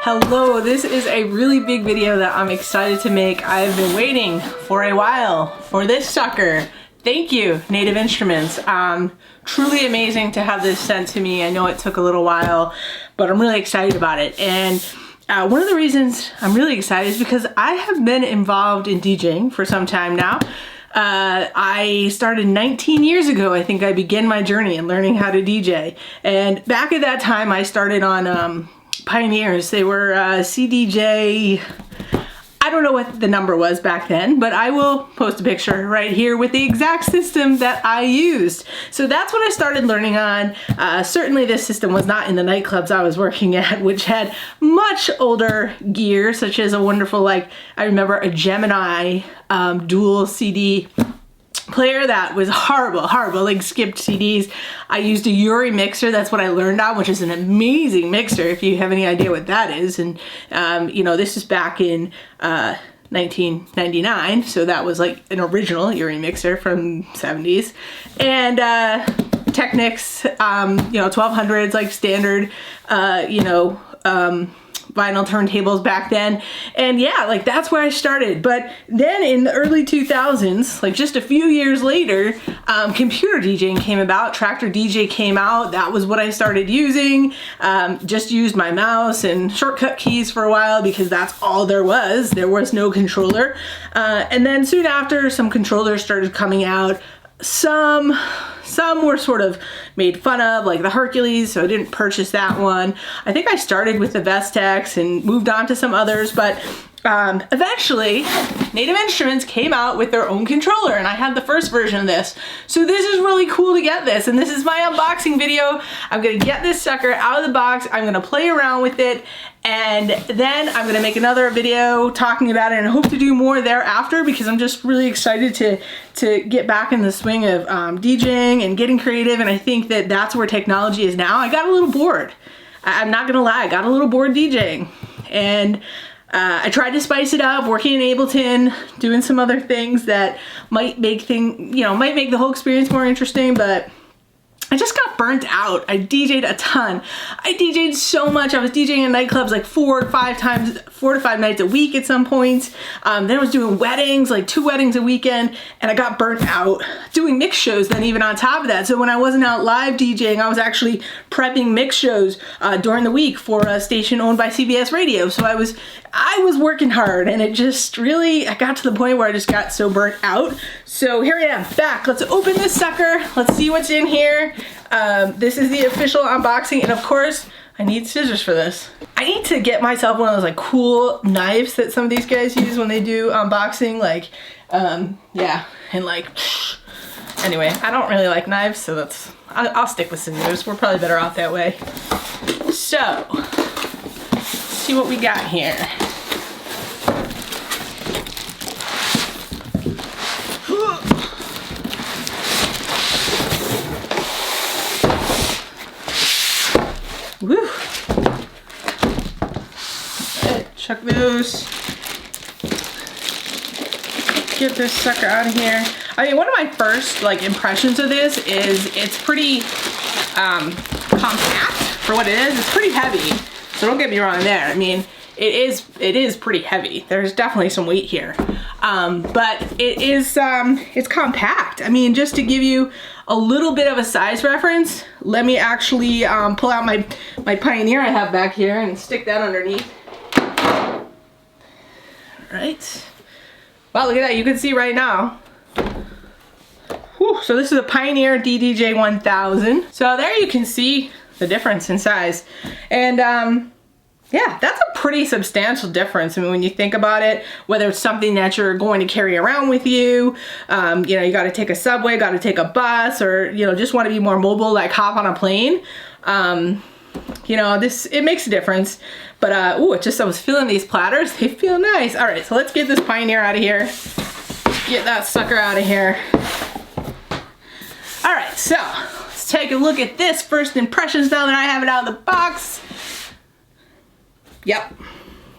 Hello, this is a really big video that I'm excited to make. I've been waiting for a while for this sucker. Thank you, Native Instruments. Truly amazing to have this sent to me. I know it took a little while, but I'm really excited about it. And one of the reasons I'm really excited is because I have been involved in DJing for some time now. I started 19 years ago. I think I began my journey in learning how to DJ. And back at that time, I started on Pioneers. They were CDJ, I don't know what the number was back then, but I will post a picture right here with the exact system that I used. So that's what I started learning on. Certainly this system was not in the nightclubs I was working at, which had much older gear, such as a wonderful, I remember a Gemini dual CD player that was horrible, skipped CDs. I used a Uri mixer. That's what I learned on, which is an amazing mixer if you have any idea what that is. And you know, this is back in 1999, so that was like an original Uri mixer from 70s. And Technics, you know, 1200s, like standard, vinyl turntables back then. And yeah, like that's where I started. But then in the early 2000s, like just a few years later, computer DJing came about. Traktor DJ came out. That was what I started using. Just used my mouse and shortcut keys for a while because that's all there was. There was no controller. And then soon after, some controllers started coming out. Some were sort of made fun of, like the Hercules, so I didn't purchase that one. I think I started with the Vestex and moved on to some others, but eventually Native Instruments came out with their own controller, and I had the first version of this. So this is really cool to get this, and this is my unboxing video. I'm gonna get this sucker out of the box, I'm gonna play around with it, and then I'm gonna make another video talking about it, and I hope to do more thereafter because I'm just really excited to get back in the swing of DJing and getting creative, and I think that that's where technology is now. I got a little bored. I'm not gonna lie, I got a little bored DJing, and I tried to spice it up, working in Ableton, doing some other things that might make might make the whole experience more interesting, but I just got burnt out. I DJ'd a ton. I DJ'd so much. I was DJing in nightclubs like 4 to 5 nights a week at some points. Then I was doing weddings, like 2 weddings a weekend, and I got burnt out doing mix shows then even on top of that. So when I wasn't out live DJing, I was actually prepping mix shows during the week for a station owned by CBS Radio. So I was working hard, and it just really, I got to the point where I just got so burnt out. So here I am, back. Let's open this sucker. Let's see what's in here. This is the official unboxing, and of course, I need scissors for this. I need to get myself one of those like cool knives that some of these guys use when they do unboxing, like, yeah, and like, anyway, I don't really like knives, so I'll stick with scissors. We're probably better off that way. So, let's see what we got here. Woo! Alright, chuck those. Get this sucker out of here. I mean, one of my first impressions of this is it's pretty compact for what it is. It's pretty heavy, so don't get me wrong there. I mean, it is pretty heavy. There's definitely some weight here, but it's compact. I mean, just to give you a little bit of a size reference, let me actually pull out my Pioneer I have back here and stick that underneath. All right. Wow, look at that. You can see right now. Whew, so this is a Pioneer DDJ 1000. So there you can see the difference in size. And yeah, that's a pretty substantial difference. I mean, when you think about it, whether it's something that you're going to carry around with you, you know, you got to take a subway, got to take a bus, or, you know, just want to be more mobile, like hop on a plane. You know, it makes a difference. But, ooh, I was feeling these platters. They feel nice. All right, so let's get this Pioneer out of here. Get that sucker out of here. All right, so let's take a look at this first impressions now that I have it out of the box. Yep,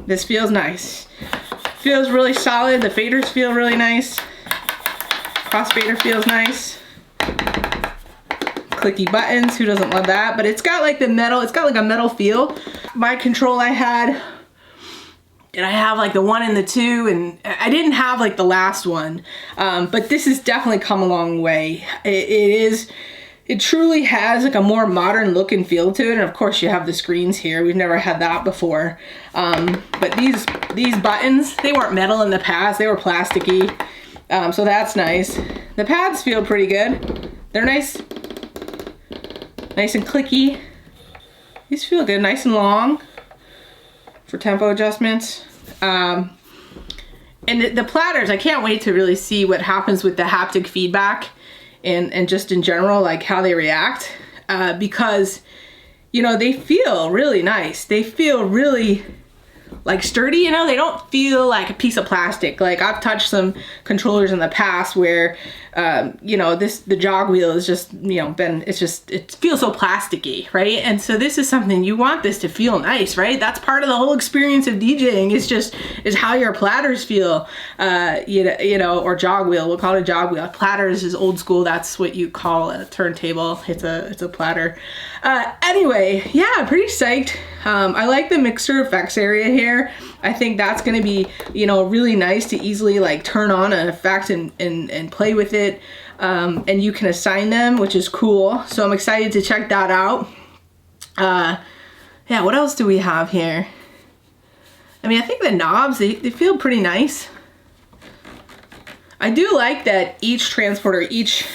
this feels nice. Feels really solid. The faders feel really nice. Crossfader feels nice. Clicky buttons, who doesn't love that? But it's got like the metal, it's got like a metal feel. My control I had and I have like the 1 and the 2, and I didn't have like the last one, but this has definitely come a long way. It truly has like a more modern look and feel to it, and of course you have the screens here. We've never had that before. But these buttons, they weren't metal in the past, they were plasticky, so that's nice. The pads feel pretty good. They're nice and clicky. These feel good, nice and long for tempo adjustments. And the platters, I can't wait to really see what happens with the haptic feedback and just in general, like how they react, because, you know, they feel really nice. They feel really like sturdy, you know, they don't feel like a piece of plastic. Like I've touched some controllers in the past where, you know, the jog wheel is just, you know, it feels so plasticky, right? And so this is something, you want this to feel nice, right? That's part of the whole experience of DJing, is how your platters feel, you know, or jog wheel, we'll call it a jog wheel. Platters is old school, that's what you call a turntable, it's a platter. Anyway, yeah, I'm pretty psyched. I like the mixer effects area here. I think that's gonna be, you know, really nice to easily like turn on an effect and play with it. And you can assign them, which is cool. So I'm excited to check that out. Yeah, what else do we have here? I mean, I think the knobs, they feel pretty nice. I do like that each transporter, each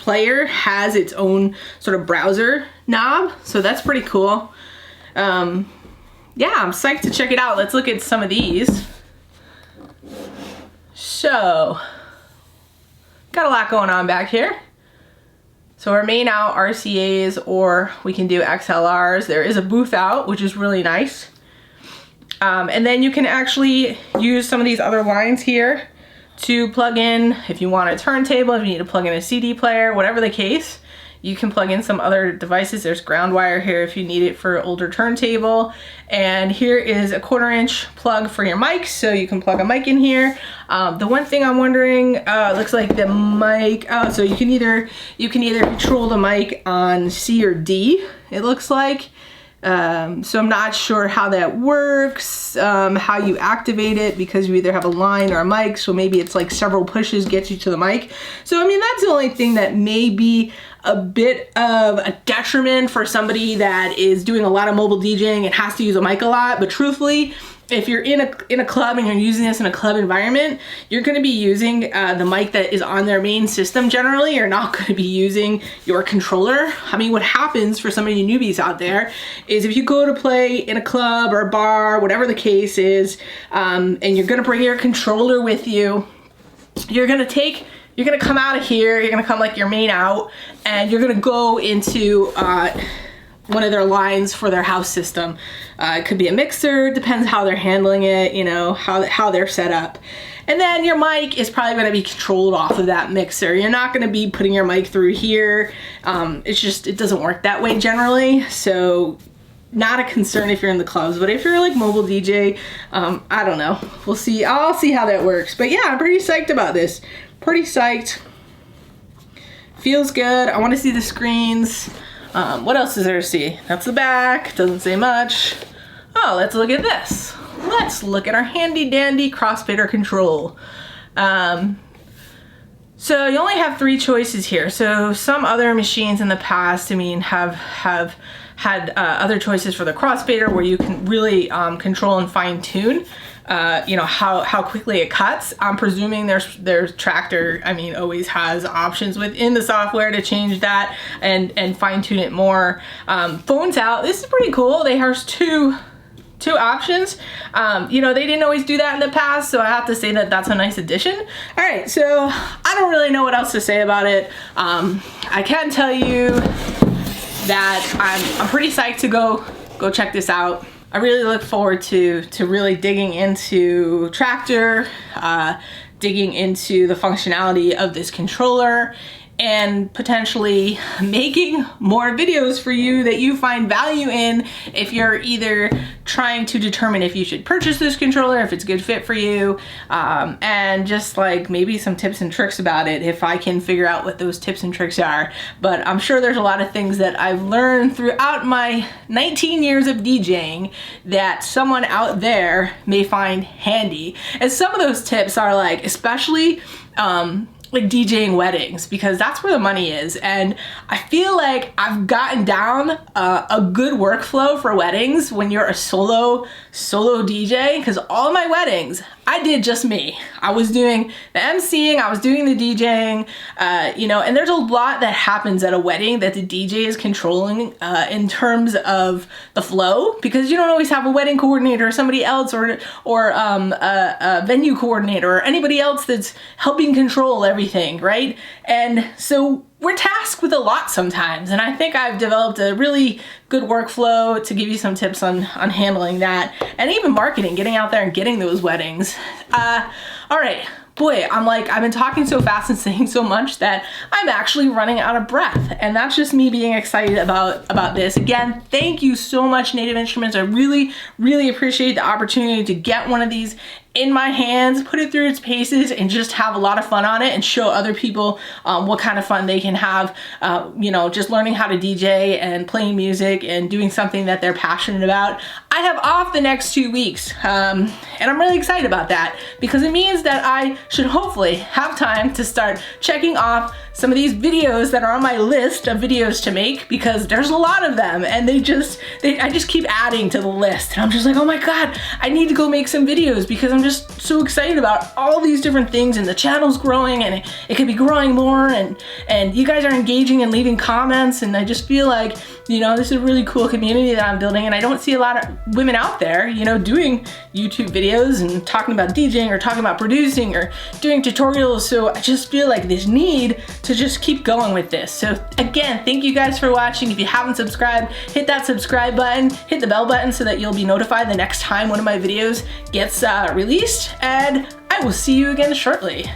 player has its own sort of browser knob, so that's pretty cool. Yeah, I'm psyched to check it out. Let's look at some of these. So, got a lot going on back here. So our main out RCAs, or we can do XLRs. There is a booth out, which is really nice. And then you can actually use some of these other lines here to plug in, if you want a turntable, if you need to plug in a CD player, whatever the case. You can plug in some other devices. There's ground wire here if you need it for an older turntable. And here is a 1/4 inch plug for your mic, so you can plug a mic in here. The one thing I'm wondering, looks like the mic, so you can either control the mic on C or D, it looks like. So I'm not sure how that works, how you activate it, because you either have a line or a mic, so maybe it's like several pushes get you to the mic. So I mean, that's the only thing that may be a bit of a detriment for somebody that is doing a lot of mobile DJing and has to use a mic a lot. But truthfully, if you're in a club and you're using this in a club environment, you're going to be using the mic that is on their main system generally. You're not going to be using your controller. I mean, what happens for some of you newbies out there is if you go to play in a club or a bar, whatever the case is, and you're going to bring your controller with you, you're going to come out of here, you're going to come like your main out, and you're going to go into one of their lines for their house system. It could be a mixer, depends how they're handling it, you know, how they're set up. And then your mic is probably going to be controlled off of that mixer. You're not going to be putting your mic through here. It doesn't work that way generally. So not a concern if you're in the clubs, but if you're like mobile DJ, I don't know. We'll see. I'll see how that works. But yeah, I'm pretty psyched about this. Pretty psyched. Feels good. I want to see the screens. What else is there to see? That's the back, doesn't say much. Oh, let's look at this. Let's look at our handy dandy crossfader control. So you only have 3 choices here. So some other machines in the past, I mean, have had other choices for the crossfader where you can really control and fine tune you know, how quickly it cuts. I'm presuming their Traktor, I mean, always has options within the software to change that and fine tune it more. Phones out, this is pretty cool. They have two options. You know, they didn't always do that in the past, so I have to say that that's a nice addition. All right, so I don't really know what else to say about it. I can tell you that I'm pretty psyched to go check this out. I really look forward to really digging into Traktor, digging into the functionality of this controller, and potentially making more videos for you that you find value in if you're either trying to determine if you should purchase this controller, if it's a good fit for you, and just like maybe some tips and tricks about it if I can figure out what those tips and tricks are. But I'm sure there's a lot of things that I've learned throughout my 19 years of DJing that someone out there may find handy. And some of those tips are like, especially like DJing weddings, because that's where the money is. And I feel like I've gotten down a good workflow for weddings when you're a solo DJ, because all my weddings, I did just me. I was doing the emceeing, I was doing the DJing, you know, and there's a lot that happens at a wedding that the DJ is controlling in terms of the flow, because you don't always have a wedding coordinator or somebody else, or a venue coordinator or anybody else that's helping control everything, right? And so we're tasked with a lot sometimes, and I think I've developed a really good workflow to give you some tips on handling that, and even marketing, getting out there and getting those weddings. All right. Boy, I've been talking so fast and saying so much that I'm actually running out of breath. And that's just me being excited about this. Again, thank you so much, Native Instruments. I really, really appreciate the opportunity to get one of these in my hands, put it through its paces, and just have a lot of fun on it and show other people what kind of fun they can have, you know, just learning how to DJ and playing music and doing something that they're passionate about. I have off the next 2 weeks, and I'm really excited about that, because it means that I should hopefully have time to start checking off some of these videos that are on my list of videos to make, because there's a lot of them, and I just keep adding to the list, and I'm just like, oh my God, I need to go make some videos, because I'm just so excited about all these different things, and the channel's growing, and it could be growing more, and you guys are engaging and leaving comments, and I just feel like, you know, this is a really cool community that I'm building, and I don't see a lot of women out there, you know, doing YouTube videos and talking about DJing or talking about producing or doing tutorials. So I just feel like this need to just keep going with this. So again, thank you guys for watching. If you haven't subscribed, hit that subscribe button, hit the bell button so that you'll be notified the next time one of my videos gets released, and I will see you again shortly.